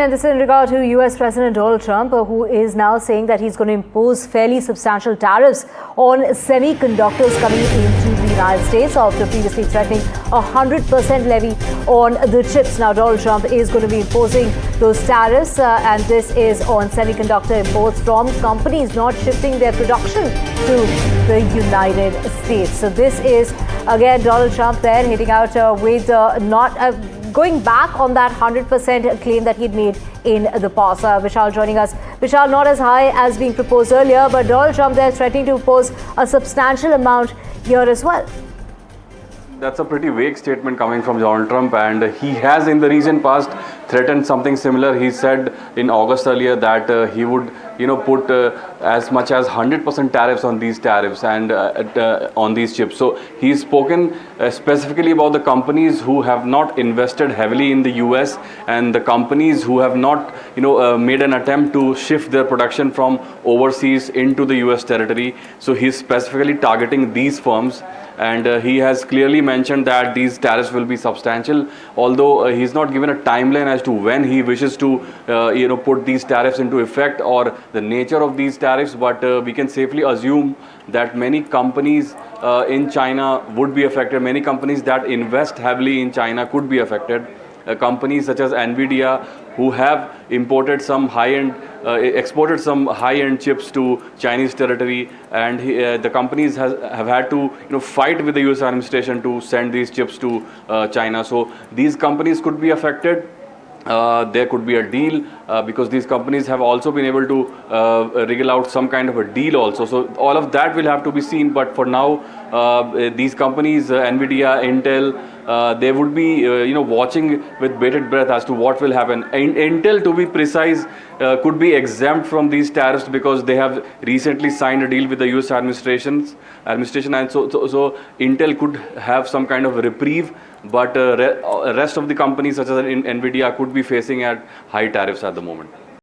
And this is in regard to US President Donald Trump, who is now saying that he's going to impose fairly substantial tariffs on semiconductors coming into the United States after previously threatening a 100% levy on the chips. Now, Donald Trump is going to be imposing those tariffs, and this is on semiconductor imports from companies not shifting their production to the United States. So this is, again, Donald Trump there hitting out with going back on that 100% claim that he'd made in the past. Vishal joining us. Vishal, not as high as being proposed earlier, but Donald Trump there threatening to impose a substantial amount here as well. That's a pretty vague statement coming from Donald Trump, and he has in the recent past threatened something similar. He said in August earlier that he would put as much as 100% tariffs on these tariffs and on these chips. So he's spoken specifically about the companies who have not invested heavily in the US and the companies who have not made an attempt to shift their production from overseas into the US territory. So he's specifically targeting these firms, and he has clearly mentioned that these tariffs will be substantial, although he's not given a timeline as to when he wishes to put these tariffs into effect or the nature of these tariffs. But we can safely assume that many companies in China would be affected. Many companies that invest heavily in China could be affected. Companies such as NVIDIA, who have imported some high-end, exported some high-end chips to Chinese territory, and the companies have had to fight with the US administration to send these chips to China. So these companies could be affected. There could be a deal because these companies have also been able to wriggle out some kind of a deal also. So all of that will have to be seen. But for now, these companies, NVIDIA, Intel, they would be watching with bated breath as to what will happen. Intel, to be precise, could be exempt from these tariffs because they have recently signed a deal with the US administration, and so Intel could have some kind of a reprieve. But rest of the companies such as NVIDIA could be facing at high tariffs at the moment.